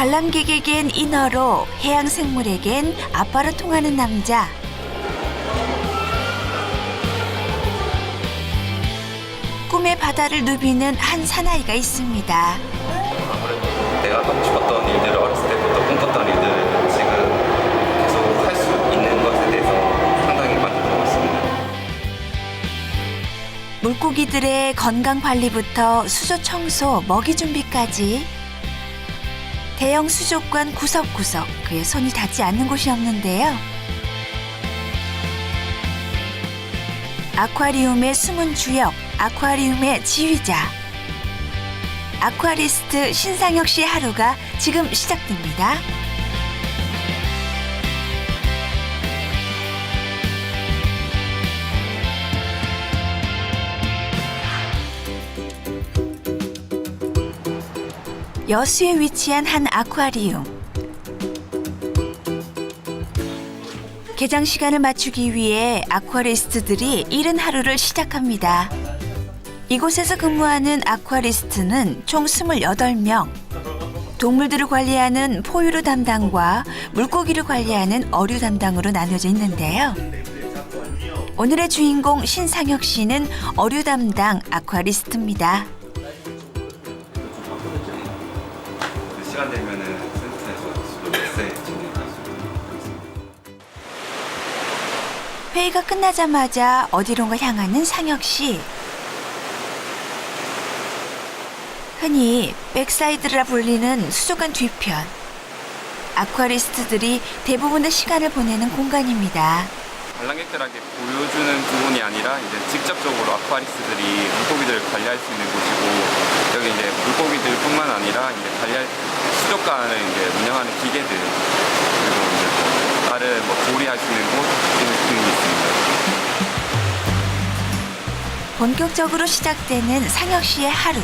관람객에겐 인어로, 해양 생물에겐 아빠로 통하는 남자. 꿈의 바다를 누비는 한 사나이가 있습니다. 아무래도 내가 하고 싶었던 일들을 어렸을 때부터 꿈꿨던 일들을 지금 계속 할 수 있는 것에 대해서 상당히 만족하고 있습니다. 물고기들의 건강 관리부터 수조 청소, 먹이 준비까지 대형 수족관 구석구석 그의 손이 닿지 않는 곳이 없는데요. 아쿠아리움의 숨은 주역, 아쿠아리움의 지휘자. 아쿠아리스트 신상혁 씨의 하루가 지금 시작됩니다. 여수에 위치한 한 아쿠아리움. 개장 시간을 맞추기 위해 아쿠아리스트들이 이른 하루를 시작합니다. 이곳에서 근무하는 아쿠아리스트는 총 28명. 동물들을 관리하는 포유류 담당과 물고기를 관리하는 어류 담당으로 나눠져 있는데요. 오늘의 주인공 신상혁 씨는 어류 담당 아쿠아리스트입니다. 시간 되면은 센터에서 수도 메시지 진행할 수 있습니다. 회의가 끝나자마자 어디론가 향하는 상혁 씨. 흔히 백사이드라 불리는 수족관 뒤편. 아쿠아리스트들이 대부분의 시간을 보내는 공간입니다. 관람객들에게 보여주는 부분이 아니라 이제 직접적으로 아쿠아리스트들이 물고기들을 관리할 수 있는 곳이고, 여기 이제 물고기들뿐만 아니라 이제 관리할 수족관을 이제 운영하는 기계들, 그리고 이제 다른 조리할 수 있는 곳 등이 있습니다. 본격적으로 시작되는 상혁 씨의 하루.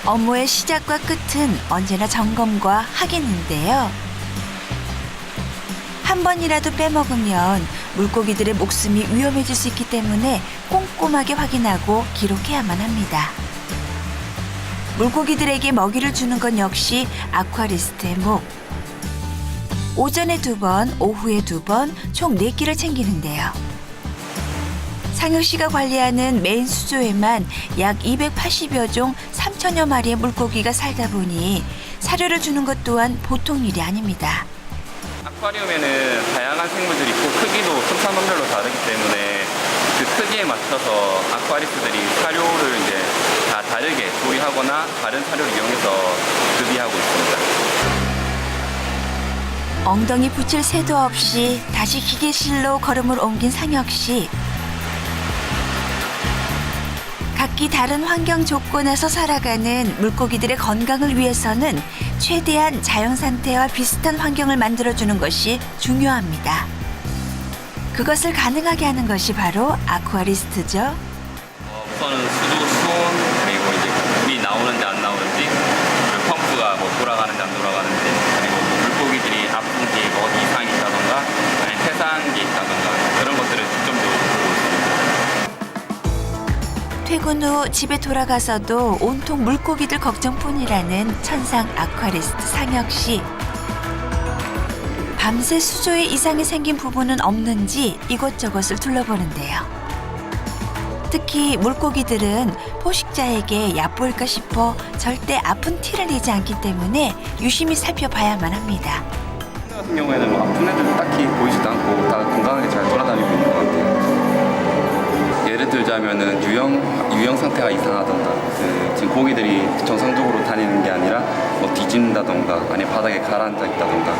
업무의 시작과 끝은 언제나 점검과 확인인데요. 한 번이라도 빼먹으면 물고기들의 목숨이 위험해질 수 있기 때문에 꼼꼼하게 확인하고 기록해야만 합니다. 물고기들에게 먹이를 주는 건 역시 아쿠아리스트의 목. 오전에 2번, 오후에 2번, 총 4끼를 챙기는데요. 상혁 씨가 관리하는 메인 수조에만 약 280여 종 3천여 마리의 물고기가 살다 보니 사료를 주는 것 또한 보통 일이 아닙니다. 아쿠아리움에는 다양한 생물들이 있고 크기도 품사범별로 다르기 때문에 그 크기에 맞춰서 아쿠아리스트들이 사료를 이제 다 다르게 조리하거나 다른 사료를 이용해서 급이하고 있습니다. 엉덩이 붙일 새도 없이 다시 기계실로 걸음을 옮긴 상혁 씨. 각기 다른 환경 조건에서 살아가는 물고기들의 건강을 위해서는 최대한 자연 상태와 비슷한 환경을 만들어주는 것이 중요합니다. 그것을 가능하게 하는 것이 바로 아쿠아리스트죠. 우선은 수조 수온, 그리고 이제 물이 나오는지 안 나오는지, 그리고 펌프가 돌아가는지 안 돌아가는지, 그리고 물고기들이 아픈지 어디 이상이 있다던가, 아니면 폐사한 게 있다던가, 그런 것들을 중점적으로 보고 있습니다. 퇴근 후 집에 돌아가서도 온통 물고기들 걱정뿐이라는 천상 아쿠아리스트 상혁 씨. 밤새 수조에 이상이 생긴 부분은 없는지 이곳저곳을 둘러보는데요. 특히 물고기들은 포식자에게 얕보일까 싶어 절대 아픈 티를 내지 않기 때문에 유심히 살펴봐야만 합니다. 같은 경우에는 아픈 애들도 딱히 보이지도 않고 다 건강하게 잘 돌아다니고 있는 것 같아요. 예를 들자면은 유형 상태가 이상하던가, 지금 고기들이 정상적으로 다니는 게 아니라 뒤집는다던가, 아니면 바닥에 가라앉아 있다던가,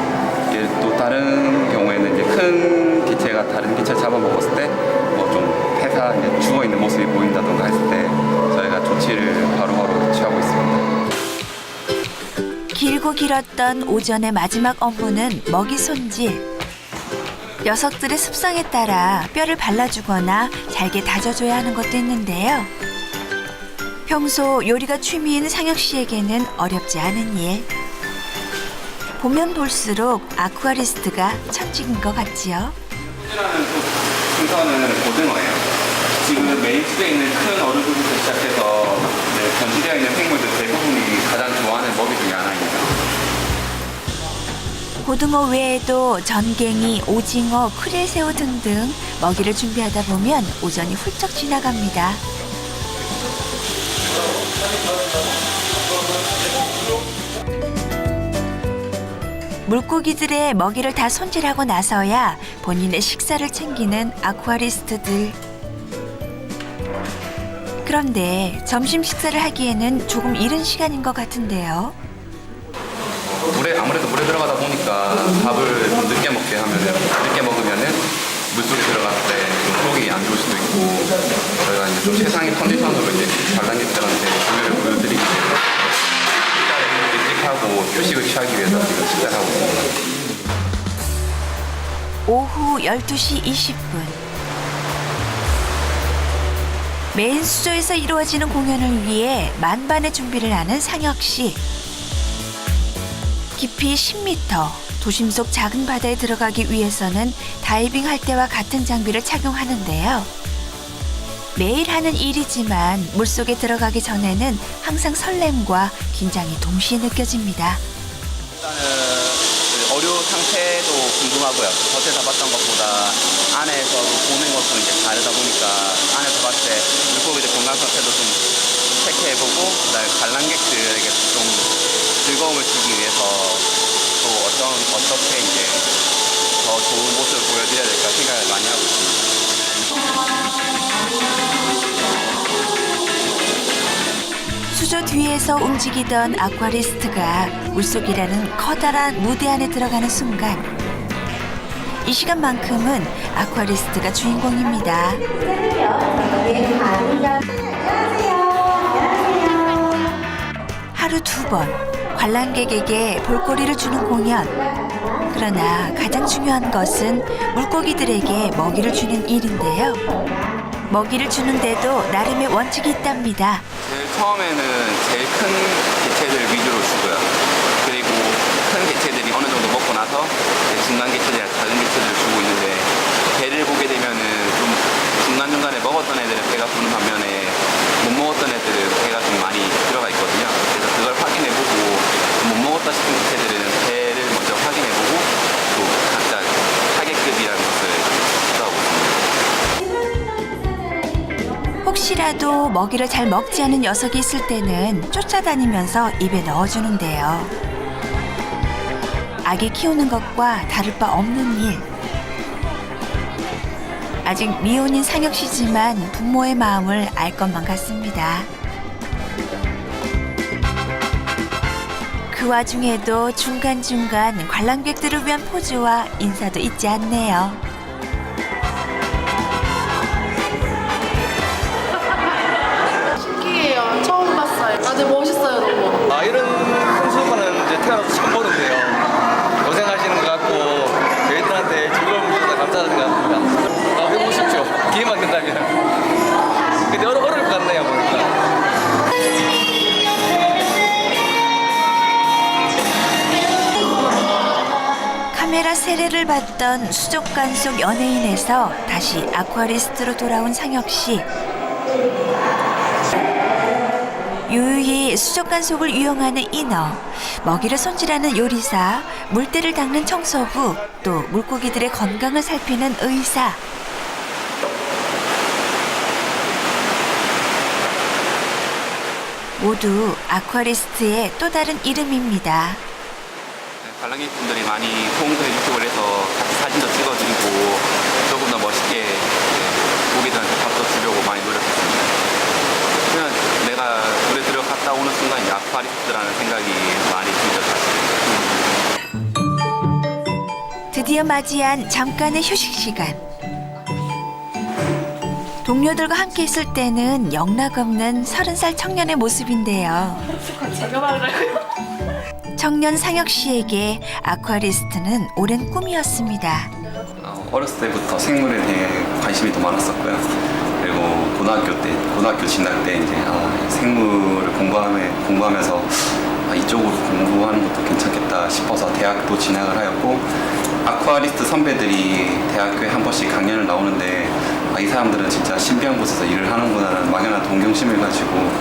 또 다른 경우에는 이제 큰 기체가 다른 기체를 잡아먹었을 때 좀 폐사 죽어 있는 모습이 보인다던가 했을 때 저희가 조치를 바로바로 취하고 있습니다. 길고 길었던 오전의 마지막 업무는 먹이 손질. 녀석들의 습성에 따라 뼈를 발라주거나 잘게 다져줘야 하는 것도 있는데요. 평소 요리가 취미인 상혁 씨에게는 어렵지 않은 일. 보면 볼수록 아쿠아리스트가 천직인 것 같지요. 손질하는 순서는 고등어예요. 지금 메인 수에 있는 큰 어류부터 시작해서 전시되어 있는 생물들 대부분이 가장 좋아하는 먹이 중에 하나입니다. 고등어 외에도 전갱이, 오징어, 크릴새우 등등 먹이를 준비하다 보면 오전이 훌쩍 지나갑니다. 물고기들의 먹이를 다 손질하고 나서야 본인의 식사를 챙기는 아쿠아리스트들. 그런데 점심 식사를 하기에는 조금 이른 시간인 것 같은데요. 아무래도 물에 들어가다 보니까 밥을 좀 늦게 먹게 하면은 늦게 먹으면은 물속에 들어갔을 때 좀 속이 안 좋을 수도 있고 저희가 이제 좀 최상의 컨디션으로 이제 관람객들한테 조회를 보여드리기 위해서 식사를 일찍 하고 휴식을 취하기 위해서 지금 식사를 하고 있습니다. 오후 12시 20분. 메인 수조에서 이루어지는 공연을 위해 만반의 준비를 하는 상혁 씨. 깊이 10m, 도심 속 작은 바다에 들어가기 위해서는 다이빙 할 때와 같은 장비를 착용하는데요. 매일 하는 일이지만 물속에 들어가기 전에는 항상 설렘과 긴장이 동시에 느껴집니다. 일단은 그 어류 상태도 궁금하고요. 겉에 잡았던 것보다 안에서 보는 것도 이제 다르다 보니까 안에서 봤을 때 물고기들 건강 상태도 좀 체크해보고 그다음에 관람객들에게 좀 즐거움을 주기 위해서 또 어떻게 이제 더 좋은 모습을 보여드려야 될까 생각을 많이 하고 있습니다. 수조 뒤에서 움직이던 아쿠아리스트가 물속이라는 커다란 무대 안에 들어가는 순간 이 시간만큼은 아쿠아리스트가 주인공입니다. 하루 2번 관람객에게 볼거리를 주는 공연. 그러나 가장 중요한 것은 물고기들에게 먹이를 주는 일인데요. 먹이를 주는데도 나름의 원칙이 있답니다. 제일 처음에는 제일 큰 개체들 위주로 주고요. 그리고 큰 개체들이 어느 정도 먹고 나서 중간 개체들이나 작은 개체들을 주고 있는데 배를 보게 되면은 좀 중간중간에 먹었던 애들은 배가 부른 반면에 못 먹었던 애들은 배가 좀 많이 들어가 있거든요. 그래서 그걸 확인해보고 못 먹었다 싶은 개체들은 배를 먼저 확인해보고 또 각자 타겟급이라는 것을 찾아오고 있습니다. 혹시라도 먹이를 잘 먹지 않은 녀석이 있을 때는 쫓아다니면서 입에 넣어주는데요. 아기 키우는 것과 다를 바 없는 일. 아직 미혼인 상혁 씨지만 부모의 마음을 알 것만 같습니다. 그 와중에도 중간중간 관람객들을 위한 포즈와 인사도 잊지 않네요. 신기해요. 처음 봤어요. 다들 멋있어요, 너무. 이런 큰 수건은 이제 태어나서 처음 보는데요. 고생하시는 것 같고 저희들한테 즐거움을 주셔서 감사하는 것 같습니다. 해보고 싶죠. 기회만 된다면. 근데 어려울 것 같네요, 보니까. 카메라 세례를 받던 수족관 속 연예인에서 다시 아쿠아리스트로 돌아온 상혁 씨. 유유히 수족관 속을 이용하는 인어, 먹이를 손질하는 요리사, 물때를 닦는 청소부, 또 물고기들의 건강을 살피는 의사. 모두 아쿠아리스트의 또 다른 이름입니다. 관람객분들이 많이 호응도 해주시고 해서 같이 사진도 찍어드리고 조금 더 멋있게 고객들한테 밥도 주려고 많이 노력했습니다. 그냥 내가 물에 들어갔다 오는 순간 이제 아쿠아리스트라는 생각이 많이 들죠, 사실. 드디어 맞이한 잠깐의 휴식 시간. 동료들과 함께 있을 때는 영락없는 30살 청년의 모습인데요. 청년 상혁 씨에게 아쿠아리스트는 오랜 꿈이었습니다. 어렸을 때부터 생물에 대해 관심이 더 많았었고요. 그리고 고등학교 진학 때 이제 생물을 공부하면서 이쪽으로 공부하는 것도 괜찮겠다 싶어서 대학도 진학을 하였고, 아쿠아리스트 선배들이 대학교에 한 번씩 강연을 나오는데 이 사람들은 진짜 신비한 곳에서 일을 하는구나라는 막연한 동경심을 가지고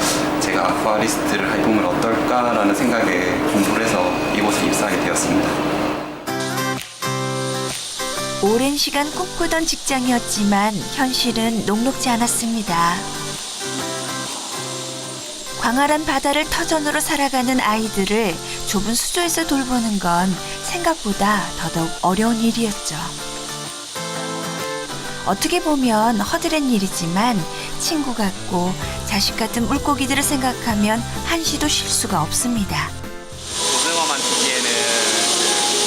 제가 아쿠아리스트를 해보면 어떨까라는 생각에 공부를 해서 이곳에 입사하게 되었습니다. 오랜 시간 꿈꾸던 직장이었지만 현실은 녹록지 않았습니다. 광활한 바다를 터전으로 살아가는 아이들을 좁은 수조에서 돌보는 건 생각보다 더더욱 어려운 일이었죠. 어떻게 보면 허드렛 일이지만 친구 같고 자식 같은 물고기들을 생각하면 한시도 쉴 수가 없습니다. 고등어만 주기에는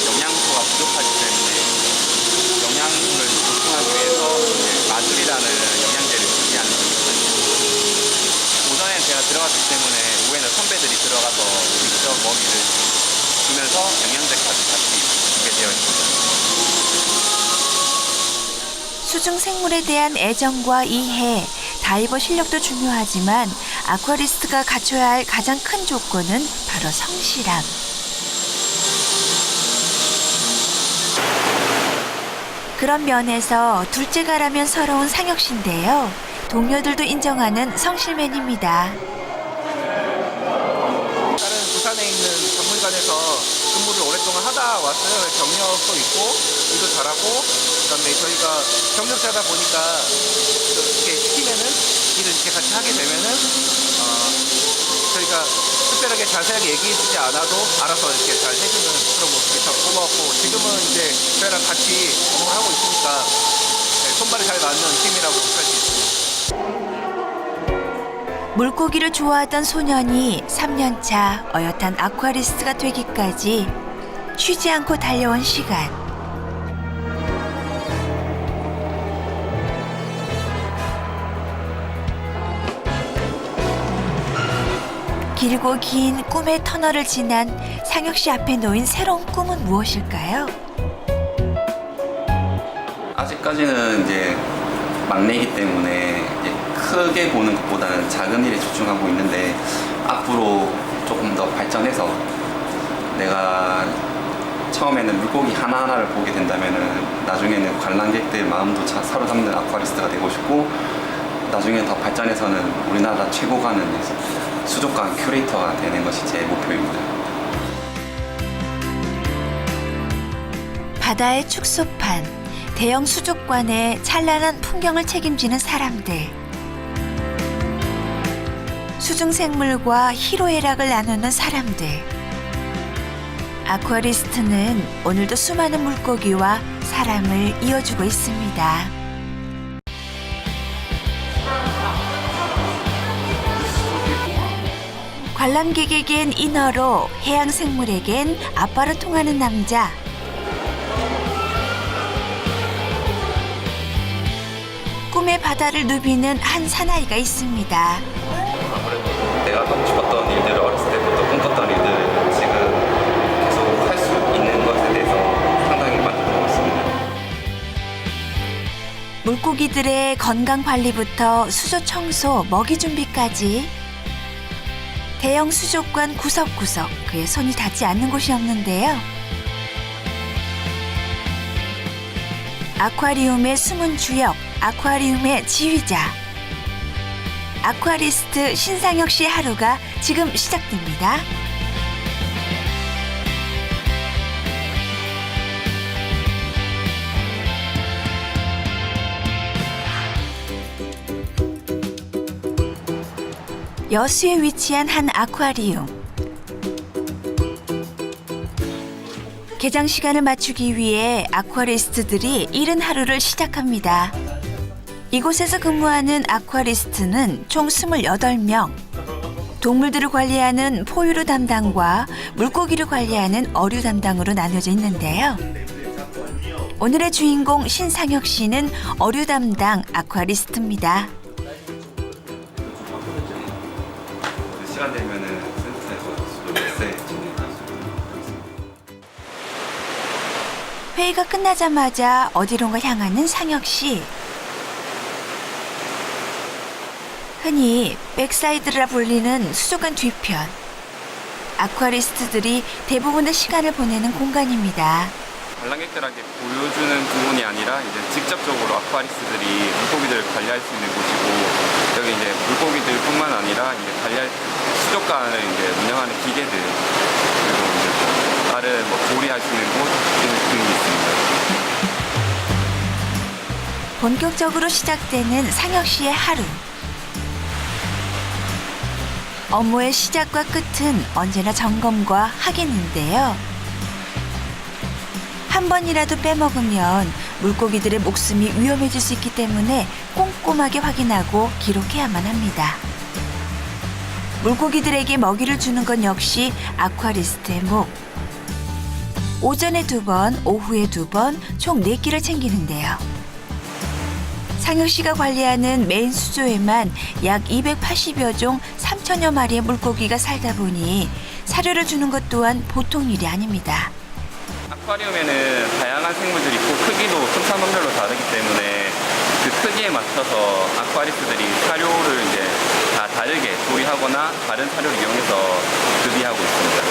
영양소가 부족하기 때문에 영양분을 보충하기 위해서 마술이라는 영양제를 준비하는 겁니다. 오전에 제가 들어갔기 때문에 오후에는 선배들이 들어가서 직접 먹이를 주면서 영양제까지 같이 주게 되어 있습니다. 수중 생물에 대한 애정과 이해, 다이버 실력도 중요하지만 아쿠아리스트가 갖춰야 할 가장 큰 조건은 바로 성실함. 그런 면에서 둘째가라면 서러운 상혁 씨인데요. 동료들도 인정하는 성실맨입니다. 다른 부산에 있는 박물관에서 근무를 오랫동안 하다 왔어요. 경력도 있고 일도 잘하고 그다음에 저희가 경력자다 보니까 이렇게 시키면은 일을 이렇게 같이 하게 되면은 저희가 특별하게 자세하게 얘기해주지 않아도 알아서 이렇게 잘 해주는 그런 모습이 참 고마웠고 지금은 이제 저희랑 같이 업무를 하고 있으니까 손발이 잘 맞는 팀이라고 할 수 있습니다. 물고기를 좋아하던 소년이 3년차 어엿한 아쿠아리스트가 되기까지 쉬지 않고 달려온 시간. 길고 긴 꿈의 터널을 지난 상혁 씨 앞에 놓인 새로운 꿈은 무엇일까요? 아직까지는 이제 막내이기 때문에 이제 크게 보는 것보다는 작은 일에 집중하고 있는데 앞으로 조금 더 발전해서 내가 처음에는 물고기 하나하나를 보게 된다면은 나중에는 관람객들 마음도 사로잡는 아쿠아리스트가 되고 싶고 나중에 더 발전해서는 우리나라 최고 가는 수족관 큐레이터가 되는 것이 제 목표입니다. 바다의 축소판, 대형 수족관의 찬란한 풍경을 책임지는 사람들. 수중생물과 희로애락을 나누는 사람들. 아쿠아리스트는 오늘도 수많은 물고기와 사람을 이어주고 있습니다. 관람객에겐 인어로, 해양생물에겐 아빠로 통하는 남자. 꿈의 바다를 누비는 한 사나이가 있습니다. 아무래도 내가 하고 싶었던 일들을 어렸을 때부터 꿈꿨던 일들을 지금 계속 할 수 있는 것에 대해서 상당히 만족하고 있습니다. 물고기들의 건강 관리부터 수조 청소, 먹이 준비까지 대형 수족관 구석구석 그의 손이 닿지 않는 곳이 없는데요. 아쿠아리움의 숨은 주역, 아쿠아리움의 지휘자. 아쿠아리스트 신상혁 씨의 하루가 지금 시작됩니다. 여수에 위치한 한 아쿠아리움. 개장 시간을 맞추기 위해 아쿠아리스트들이 이른 하루를 시작합니다. 이곳에서 근무하는 아쿠아리스트는 총 28명. 동물들을 관리하는 포유류 담당과 물고기를 관리하는 어류 담당으로 나눠져 있는데요. 오늘의 주인공 신상혁 씨는 어류 담당 아쿠아리스트입니다. 시간 되면은 센터에서 수도 메시지 회의가 끝나자마자 어디론가 향하는 상혁 씨. 흔히 백사이드라 불리는 수족관 뒤편. 아쿠아리스트들이 대부분의 시간을 보내는 공간입니다. 관람객들에게 보여주는 부분이 아니라 이제 직접적으로 아쿠아리스트들이 물고기들을 관리할 수 있는 곳이고 여기 이제 물고기들뿐만 아니라 아니라 이제 관리할 수족관을 이제 운영하는 기계들 그리고 이제 다른 뭐 조리할 수 있는 곳 등이 있습니다. 본격적으로 시작되는 상혁 씨의 하루. 업무의 시작과 끝은 언제나 점검과 확인인데요. 한 번이라도 빼먹으면 물고기들의 목숨이 위험해질 수 있기 때문에 꼼꼼하게 확인하고 기록해야만 합니다. 물고기들에게 먹이를 주는 건 역시 아쿠아리스트의 목. 오전에 2번, 오후에 2번, 총 4끼를 챙기는데요. 상혁 씨가 관리하는 메인 수조에만 약 280여 종 3천여 마리의 물고기가 살다 보니 사료를 주는 것 또한 보통 일이 아닙니다. 아쿠아리움에는 다양한 생물들이 있고 크기도 큰 다르기 때문에 그 크기에 맞춰서 아쿠아리스트들이 사료를 이제 다 다르게 조리하거나 다른 사료를 이용해서 급이하고 있습니다.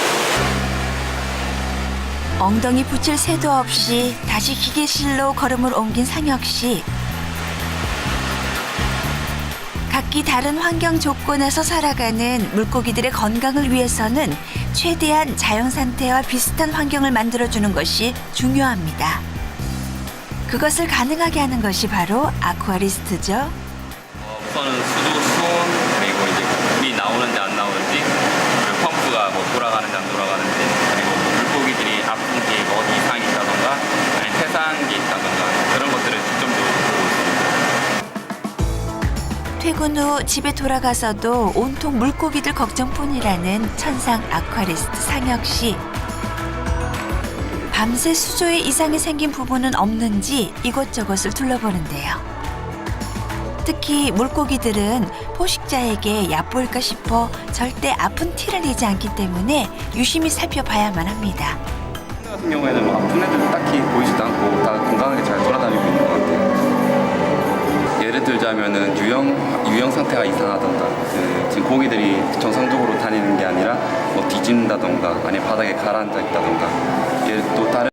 엉덩이 붙일 새도 없이 다시 기계실로 걸음을 옮긴 상혁 씨. 각기 다른 환경 조건에서 살아가는 물고기들의 건강을 위해서는 최대한 자연 상태와 비슷한 환경을 만들어주는 것이 중요합니다. 그것을 가능하게 하는 것이 바로 아쿠아리스트죠. 우선은 수조 수온 그리고 이제 물이 나오는지 안 나오는지 그리고 펌프가 뭐 돌아가는지 안 돌아가는지 그리고 물고기들이 아픈 게 뭐 어디 이상이 있다던가 아니 폐사한 게 있다던가 그런 것들을 중점적으로 보고 있습니다. 퇴근 후 집에 돌아가서도 온통 물고기들 걱정뿐이라는 천상 아쿠아리스트 상혁 씨. 밤새 수조에 이상이 생긴 부분은 없는지 이곳저곳을 둘러보는데요. 특히 물고기들은 포식자에게 얕보일까 싶어 절대 아픈 티를 내지 않기 때문에 유심히 살펴봐야만 합니다. 같은 경우에는 뭐 아픈 애들 딱히 보이지도 않고 다 건강하게 잘 돌아다니고 있는 것 같아요. 예를 들자면은 유형 상태가 이상하던가 지금 고기들이 정상적으로 다니는 게 아니라 뭐 뒤집는다던가 아니면 바닥에 가라앉아 있다던가 또 다른